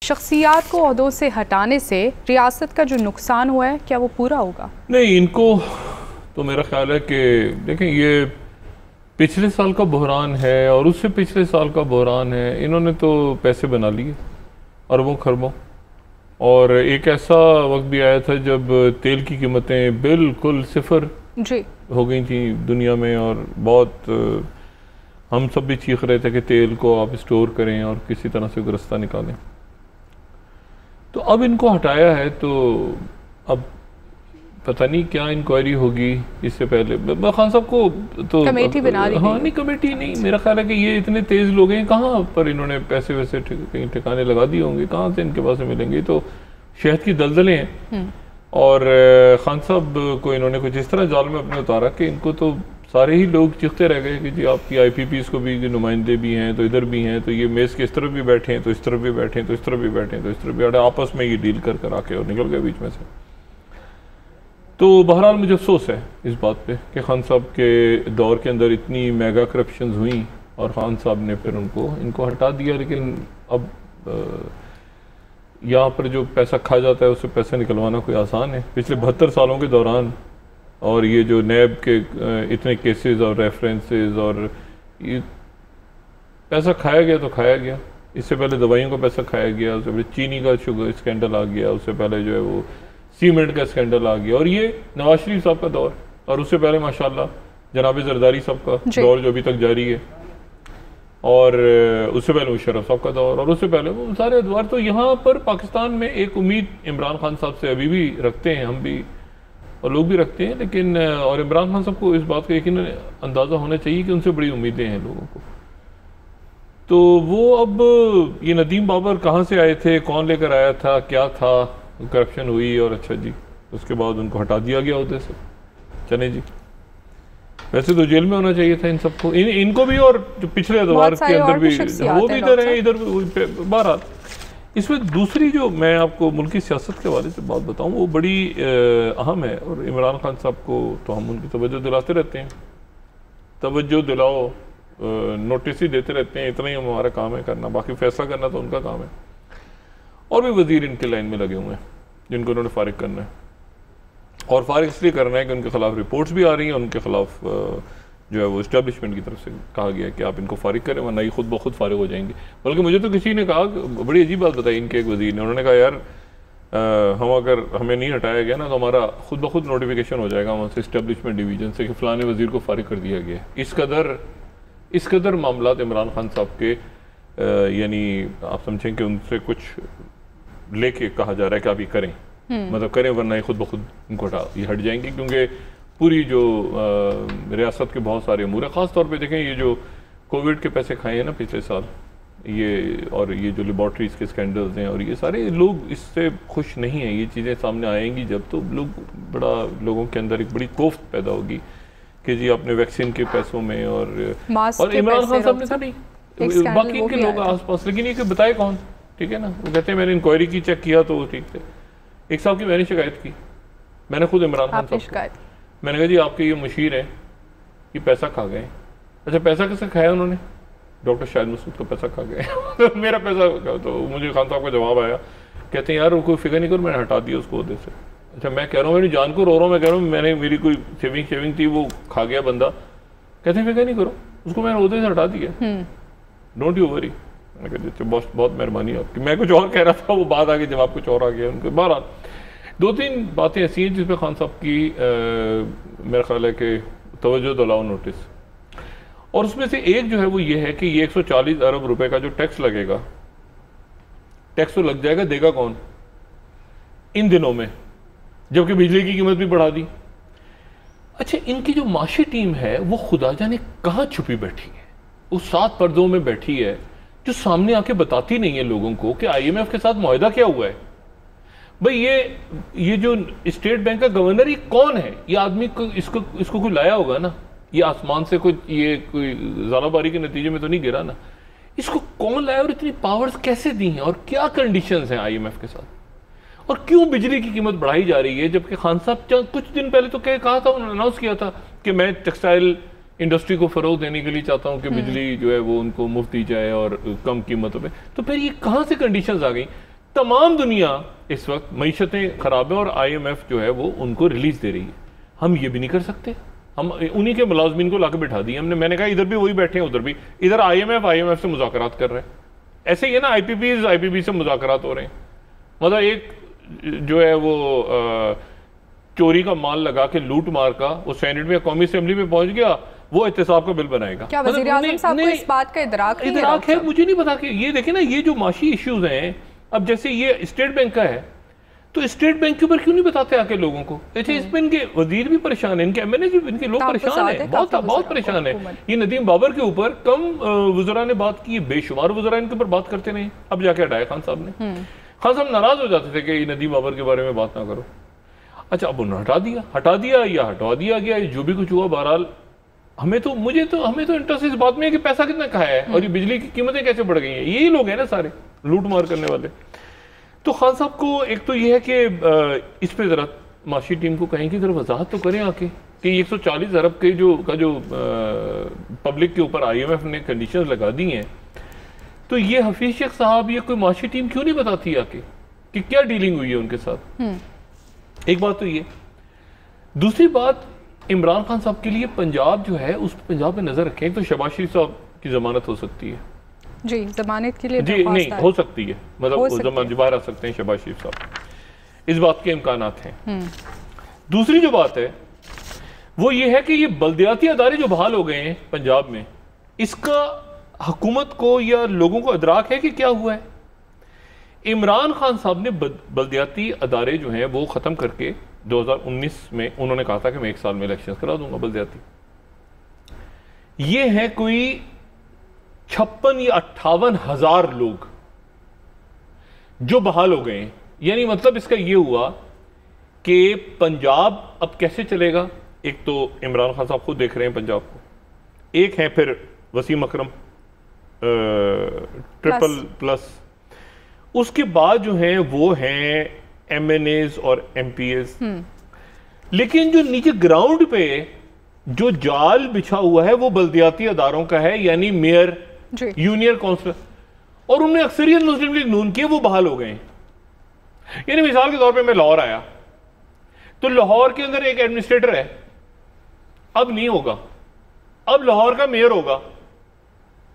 शख्सियात को ओहदों से हटाने से रियासत का जो नुकसान हुआ है क्या वो पूरा होगा? नहीं, इनको तो मेरा ख्याल है कि देखें, ये पिछले साल का बहरान है और उससे पिछले साल का बहरान है। इन्होंने तो पैसे बना लिए अरबों खरबों, और एक ऐसा वक्त भी आया था जब तेल की कीमतें बिल्कुल सिफर जी हो गई थी दुनिया में, और बहुत हम सब भी चीख रहे थे कि तेल को आप स्टोर करें और किसी तरह से रास्ता निकालें। तो अब इनको हटाया है, तो अब पता नहीं क्या इंक्वायरी होगी। इससे पहले खान साहब को तो कमेटी बना दी। हाँ, नहीं कमेटी नहीं, मेरा ख्याल है कि ये इतने तेज लोग हैं, कहाँ पर इन्होंने पैसे वैसे कहीं ठिकाने लगा दिए होंगे, कहाँ से इनके पास मिलेंगे। तो शहद की दलदलें हैं, और खान साहब को इन्होंने कुछ इस तरह जाल में अपने उतारा कि इनको तो सारे ही लोग चीखते रह गए कि जी आपकी IPPs को भी नुमाइंदे भी हैं, तो इधर भी हैं, तो ये मेज़ के इस तरफ भी बैठे हैं, तो इस तरफ भी बैठे हैं, तो इस तरफ भी बैठे हैं, तो इस तरफ भी बैठे, आपस में ये डील कर आके और निकल गए बीच में से। तो बहरहाल मुझे अफसोस है इस बात पे कि खान साहब के दौर के अंदर इतनी मेगा करप्शन हुई और खान साहब ने फिर इनको हटा दिया। लेकिन अब यहाँ पर जो पैसा खा जाता है उससे पैसा निकलवाना कोई आसान है? पिछले 72 सालों के दौरान, और ये जो नैब के इतने केसेस और रेफरेंसेस, और ये पैसा खाया गया तो खाया गया। इससे पहले दवाइयों का पैसा खाया गया, उससे पहले चीनी का शुगर स्कैंडल आ गया, उससे पहले जो है वो सीमेंट का स्कैंडल आ गया, और ये नवाज शरीफ साहब का दौर, और उससे पहले माशाल्लाह जनाब जरदारी साहब का दौर जो अभी तक जारी है, और उससे पहले मुशर्रफ साहब का दौर, और उससे पहले वो सारे अदवार। तो यहाँ पर पाकिस्तान में एक उम्मीद इमरान खान साहब से अभी भी रखते हैं, हम भी और लोग भी रखते हैं, लेकिन और इमरान खान साहब को इस बात का यकीन अंदाज़ा होना चाहिए कि उनसे बड़ी उम्मीदें हैं लोगों को। तो वो अब ये नदीम बाबर कहाँ से आए थे, कौन लेकर आया था, क्या था, करप्शन हुई और अच्छा जी उसके बाद उनको हटा दिया गया होते से। चले जी, वैसे तो जेल में होना चाहिए था इन सबको, इनको भी, और जो पिछले अदवार के अंदर भी वो भी इधर है, इधर बहरहाल। इसमें दूसरी जो मैं आपको मुल्की सियासत के हवाले से बात बताऊं, वो बड़ी अहम है, और इमरान खान साहब को तो हम उनकी तवज्जो दिलाते रहते हैं, तवज्जो दिलाओ, नोटिस ही देते रहते हैं, इतना ही हमारा काम है करना, बाकी फैसला करना तो उनका काम है। और भी वजीर इनके लाइन में लगे हुए हैं जिनको उन्होंने फारिग करना है, और फारिग इसलिए करना है कि उनके खिलाफ रिपोर्ट्स भी आ रही हैं, उनके खिलाफ जो है वो इस्टेब्लिशमेंट की तरफ से कहा गया है कि आप इनको फारिग करें वरना ये खुद ब खुद फारिग हो जाएंगे। बल्कि मुझे तो किसी ने कहा, बड़ी अजीब बात बताई इनके एक वजीर ने, उन्होंने कहा यार हम अगर हमें नहीं हटाया गया ना तो हमारा खुद ब खुद नोटिफिकेशन हो जाएगा वहाँ से इस्टेब्लिशमेंट डिवीजन से कि फ़लाने वजीर को फारिग कर दिया गया है। इस कदर मामलात इमरान खान साहब के यानी आप समझें कि उनसे कुछ लेके कहा जा रहा है कि आप ये करें, मतलब करें वरना ये खुद ब खुद इनको हट जाएंगे, क्योंकि पूरी जो रियासत के बहुत सारे अमूर है। ख़ास तौर पे देखें, ये जो कोविड के पैसे खाए हैं ना पिछले साल, ये और ये जो लेबॉर्ट्रीज के स्कैंडल्स हैं, और ये सारे लोग इससे खुश नहीं हैं। ये चीज़ें सामने आएंगी जब तो लोगों के अंदर एक बड़ी कोफ्त पैदा होगी कि जी अपने वैक्सीन के पैसों में, और इमरान खान साहब ने तो नहीं, बाकी इनके लोग आसपास, लेकिन ये बताए कौन, ठीक है ना। वो कहते हैं मैंने इंक्वायरी की, चेक किया तो ठीक थे। एक साहब की मैंने शिकायत की, मैंने खुद इमरान खान साहब को, मैंने कहा जी आपके ये मुशीर हैं, ये पैसा खा गए। अच्छा, पैसा किससे खाया उन्होंने? डॉक्टर शाहिद मसूद का पैसा खा गए मेरा पैसा। तो मुझे खान साहब का जवाब आया, कहते हैं यार कोई फिक्र नहीं करो, मैंने हटा दिया उसको ओहदे से। अच्छा, मैं कह रहा हूँ मेरी जान को रो रहा हूँ, मैं कह रहा हूँ मैंने मेरी कोई सेविंग थी वो खा गया बंदा, कहते हैं फिक्र नहीं करो, उसको मैंने ओहदे से हटा दिया, डोंट यू वरी। मैंने कहा बहुत मेहरबानी आपकी। मैं कुछ और कह रहा था, वो बात आ गई, जवाब कुछ और आ गया उनके। बहरहाल 2-3 बातें ऐसी हैं जिसमें खान साहब की मेरा ख्याल है कि तवज्जो दिलाओ नोटिस, और उसमें से एक जो है वो ये है कि ये 140 अरब रुपए का जो टैक्स लगेगा, टैक्स तो लग जाएगा, देगा कौन इन दिनों में, जबकि बिजली की कीमत भी बढ़ा दी। अच्छा, इनकी जो माशी टीम है वो खुदा जाने कहाँ छुपी बैठी है, वो 7 पर्दों में बैठी है, जो सामने आके बताती नहीं है लोगों को कि IMF के साथ मुआहदा क्या हुआ है। भाई ये जो स्टेट बैंक का गवर्नर, ये कौन है? ये आदमी को इसको कोई लाया होगा ना, ये आसमान से कोई ज़ालाबारी के नतीजे में तो नहीं गिरा ना। इसको कौन लाया और इतनी पावर्स कैसे दी हैं, और क्या कंडीशंस हैं IMF के साथ, और क्यों बिजली की कीमत बढ़ाई जा रही है? जबकि खान साहब कुछ दिन पहले तो कहा था, उन्होंने अनाउंस किया था कि मैं टेक्सटाइल इंडस्ट्री को फरोग देने के लिए चाहता हूं कि बिजली जो है वो उनको मुफ्त दी जाए और कम कीमतों पे। तो फिर ये कहां से कंडीशंस आ गई? तमाम दुनिया इस वक्त मईशतें खराब है और IMF जो है वो उनको रिलीज दे रही है। हम ये भी नहीं कर सकते, हम उन्हीं के मुलाजमीन को लाके बिठा दिए हमने। मैंने कहा इधर भी वही बैठे हैं, उधर भी, इधर IMF से मुज़ाकरात कर रहे हैं, ऐसे ही है ना IPP से मुज़ाकरात हो रहे हैं। मतलब एक जो है वो चोरी का माल लगा के लूट मार का वो सेनेट में कौमी असेंबली में पहुंच गया, वो एहतसाब का बिल बनाएगा। क्या वज़ीर आज़म साहब को इस बात का इदराक है? मुझे नहीं पता कि ये देखे ना, ये जो माशी इश्यूज हैं, अब जैसे ये स्टेट बैंक का है तो स्टेट बैंक के ऊपर क्यों नहीं बताते आके लोगों को? अच्छा, इसमें इनके वजीर भी परेशान है, इनके MNA भी, इनके लोग परेशान है, बहुत परेशान है। ये नदीम बाबर के ऊपर कम वज़रा ने बात की, बेशुमार वज़रा इनके ऊपर बात करते नहीं, अब जाके हटाया खान साहब ने। खान साहब नाराज हो जाते थे कि नदीम बाबर के बारे में बात ना करो। अच्छा, अब उन्होंने हटा दिया या हटवा दिया गया, जो भी कुछ हुआ, बहरहाल हमें तो इंटरेस्ट इस बात में है कि पैसा कितना कहा है और ये बिजली की कीमतें कैसे बढ़ गई हैं। यही लोग हैं ना सारे लूट मार करने वाले। तो खान साहब को एक तो ये है कि इस पे जरा माशी टीम को कहें कि जरा वजाहत तो करें आके कि 140 अरब के जो पब्लिक के ऊपर IMF ने कंडीशंस लगा दी हैं, तो ये हफीज शेख साहब, ये कोई माशी टीम क्यों नहीं बताती आके कि क्या डीलिंग हुई है उनके साथ? एक बात तो ये। दूसरी बात, इमरान खान साहब के लिए पंजाब जो है, उस पंजाब में नजर रखें। तो शहबाज शरीफ साहब की जमानत हो सकती है जी, जमानत के लिए जी नहीं हो सकती है, मतलब बाहर आ सकते हैं शहबाज शरीफ साहब, इस बात के इम्कानात हैं। दूसरी जो बात है वो ये है कि ये बल्दियाती अदारे जो बहाल हो गए हैं पंजाब में, इसका हुकूमत को या लोगों को इदराक है कि क्या हुआ है? इमरान खान साहब ने बल्दियाती अदारे जो हैं वो ख़त्म करके 2019 में उन्होंने कहा था कि मैं 1 साल में इलेक्शन करा दूंगा बल्दियाती। ये है कोई 56 या 58 हज़ार लोग जो बहाल हो गए हैं। यानी मतलब इसका ये हुआ कि पंजाब अब कैसे चलेगा? एक तो इमरान खान साहब खुद देख रहे हैं पंजाब को, एक है फिर वसीम अकरम ट्रिपल+, उसके बाद जो हैं वो हैं MNAs और MPs। लेकिन जो नीचे ग्राउंड पे जो जाल बिछा हुआ है वो बल्दियाती अदारों का है, यानी मेयर, यूनियन काउंसिलर, और उनमें अक्सरियत मुस्लिम लीग नून के वो बहाल हो गए हैं। यानी मिसाल के तौर पे मैं लाहौर आया तो लाहौर के अंदर एक एडमिनिस्ट्रेटर है, अब नहीं होगा, अब लाहौर का मेयर होगा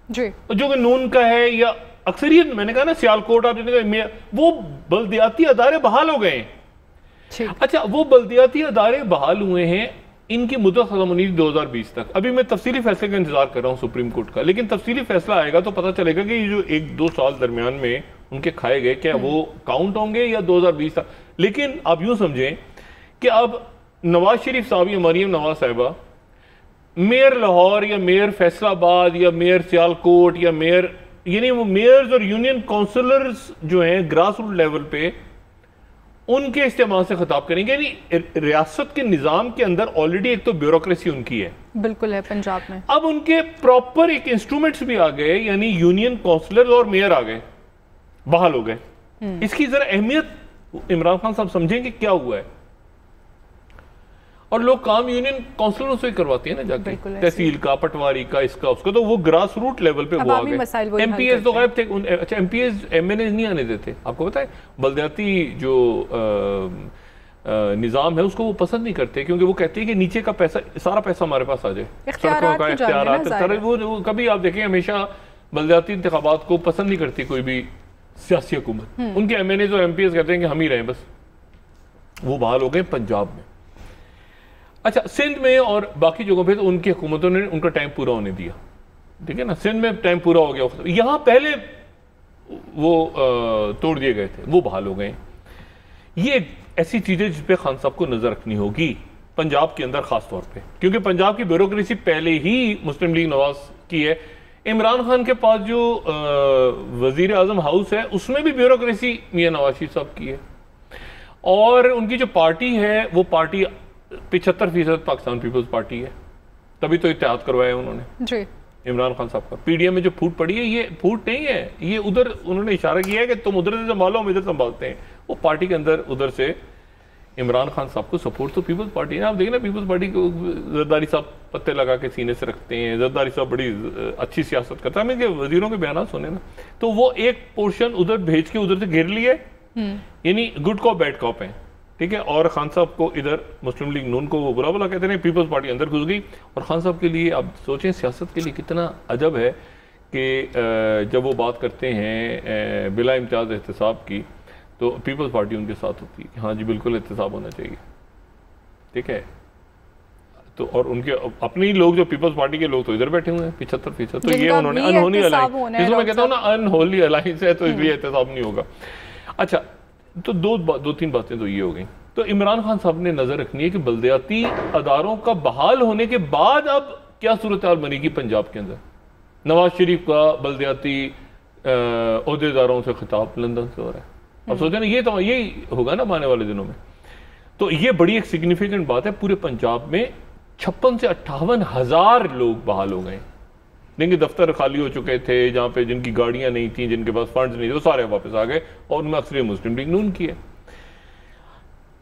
जी, जो कि नून का है या अक्सरियत, मैंने कहा ना सियालकोट, आप मेयर, वो बल्दियाती अदारे बहाल हो गए हैं। अच्छा, वो बल्दियाती अदारे बहाल हुए हैं, इनकी मुद्दत खत्म होनी 2020 तक। अभी मैं तफसीली फैसले का इंतजार कर रहा हूं सुप्रीम कोर्ट का, लेकिन तफसीली फैसला आएगा तो पता चलेगा कि ये जो 1-2 साल दरमियान में उनके खाए गए, क्या वो काउंट होंगे या 2020 तक। लेकिन आप यूं समझें कि अब नवाज शरीफ साहब या मरियम नवाज साहिबा मेयर लाहौर या मेयर फैसलाबाद या मेयर सियालकोट या मेयर, यानी वो मेयर्स और यूनियन काउंसिलर्स जो हैं ग्रास रूट लेवल पे, उनके इस्तेमाल से खिताब करेंगे। यानी रियासत के निजाम के अंदर ऑलरेडी एक तो ब्यूरोक्रेसी उनकी है, बिल्कुल है पंजाब में, अब उनके प्रॉपर एक इंस्ट्रूमेंट्स भी आ गए, यानी यूनियन काउंसिलर और मेयर आ गए, बहाल हो गए। इसकी जरा अहमियत इमरान खान साहब समझेंगे क्या हुआ है। और लोग काम यूनियन काउंसिलरों से करवाते हैं ना जाके, तहसील का, पटवारी का, इसका उसका, तो वो ग्रास रूट लेवल पे वो आ गए। MPs तो गायब थे। अच्छा, MPs MNAs नहीं आने देते, आपको पता है? बल्दियाती जो निजाम है उसको वो पसंद नहीं करते, क्योंकि वो कहते हैं कि नीचे का पैसा, सारा पैसा हमारे पास आ जाए, सड़कों का इख्तियारात। वो कभी आप देखें हमेशा बल्दियाती इंतखाबात को पसंद नहीं करती कोई भी सियासी हुकूमत। उनके MNAs और MPs कहते हैं कि हम ही रहें बस। वो बहाल हो गए पंजाब में। अच्छा, सिंध में और बाकी जगहों पे तो उनकी हुकूमतों ने उनका टाइम पूरा होने दिया, ठीक है ना, सिंध में टाइम पूरा हो गया। यहाँ पहले वो तोड़ दिए गए थे, वो बहाल हो गए। ये ऐसी चीज़ें जिस पे खान साहब को नज़र रखनी होगी पंजाब के अंदर ख़ास तौर पे, क्योंकि पंजाब की ब्यूरोक्रेसी पहले ही मुस्लिम लीग नवाज की है। इमरान खान के पास जो वज़ीर आज़म हाउस है उसमें भी ब्यूरोक्रेसी मियां नवाज शरीफ साहब की है, और उनकी जो पार्टी है वो पार्टी 75% पाकिस्तान पीपल्स पार्टी है, तभी तो इत्तेहाद करवाया उन्होंने जी इमरान खान साहब का। PDM में जो फूट पड़ी है, ये फूट नहीं है, ये उधर उन्होंने इशारा किया है कि तुम उधर से संभालो, हम इधर संभालते हैं। वो पार्टी के अंदर उधर से इमरान खान साहब को सपोर्ट तो पीपल्स पार्टी है। आप देखिए ना, पीपल्स पार्टी को जरदारी साहब पत्ते लगा के सीने से रखते हैं, जरदारी साहब बड़ी अच्छी सियासत करता है। मैं वजीरों के बयान सुने ना, तो वो एक पोर्शन उधर भेज के उधर से घेर लिए, यानी गुड कॉप बैड कॉप है, ठीक है। और खान साहब को इधर मुस्लिम लीग नून को वो बुरा भला कहते हैं, पीपल्स पार्टी अंदर घुस गई। और खान साहब के लिए आप सोचें सियासत के लिए कितना अजब है कि जब वो बात करते हैं बिला इम्तियाज एहतसाब की, तो पीपल्स पार्टी उनके साथ होती है कि हाँ जी बिल्कुल एहतसाब होना चाहिए, ठीक है। तो और उनके अपने लोग जो पीपल्स पार्टी के लोग तो इधर बैठे हुए हैं 75%। तो ये उन्होंने अनहोनी अलायंस, जिसको मैं कहता हूँ ना अनहोली अलायंस है, तो इसलिए एहतसाब नहीं होगा। अच्छा, तो दो तीन बातें तो ये हो गई। तो इमरान खान साहब ने नजर रखनी है कि बल्दियाती अदारों का बहाल होने के बाद अब क्या सूरत हाल बनेगी पंजाब के अंदर। नवाज शरीफ का बल्दियाती ओहदेदारों से खिताब लंदन से हो रहा है। अब सोचे ना, ये तो यही होगा ना आने वाले दिनों में। तो ये बड़ी एक सिग्निफिकेंट बात है। पूरे पंजाब में 56 से 58 हज़ार लोग बहाल हो गए। जिनके दफ्तर खाली हो चुके थे, जहाँ पे जिनकी गाड़ियां नहीं थी, जिनके पास फंड्स नहीं थे, वो सारे वापस आ गए और उनमें अक्सर मुस्लिम लीग नून की है।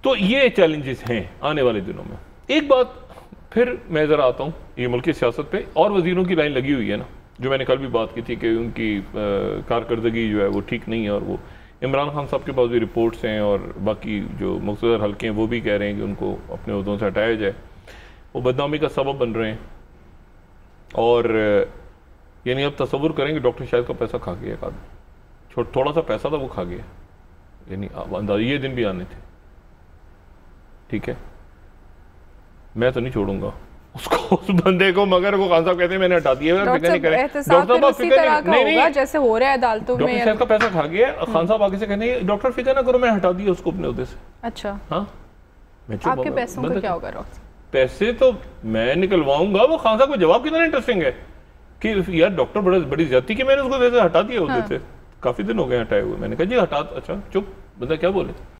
तो ये चैलेंजेस हैं आने वाले दिनों में। एक बात फिर मैं ज़रा आता हूँ ये मुल्की सियासत पे, और वजीरों की लाइन लगी हुई है ना, जो मैंने कल भी बात की थी कि उनकी कारकर्दगी जो है वो ठीक नहीं है। और वो इमरान खान साहब के पास भी रिपोर्ट्स हैं और बाकी जो मुख्तदर हल्के हैं वो भी कह रहे हैं कि उनको अपने ओहदों से हटाया जाए। वो बदनामी का सबब बन रहे हैं। और यानी अब तसव्वुर करेंगे डॉक्टर शाहिद का पैसा खा गया एक आदमी, थोड़ा सा पैसा था वो खा गया, यानी अंदाजा ये दिन भी आने थे, ठीक है। मैं तो नहीं छोड़ूंगा उसको, उस बंदे को, मगर वो खान साहब कहते हैं मैंने हटा दिया। डॉक्टर साहब जैसे हो रहा है अदालतों में, डॉक्टर साहब का पैसा खा गया, खान साहब आगे से कहते हैं डॉक्टर फिक्र ना करो मैं हटा दिया उसको अपने ओहदे से। अच्छा, हाँ, आपके पैसों का क्या होगा डॉक्टर? पैसे तो मैं निकलवाऊंगा। वो खान साहब का जवाब कितना इंटरेस्टिंग है कि यार डॉक्टर बड़ी ज्यादती की मैंने उसको वैसे हटा दिया ओहदे से, काफी दिन हो गए हटाए हुए। मैंने कहा जी हटा, अच्छा चुप, बंदा क्या बोले।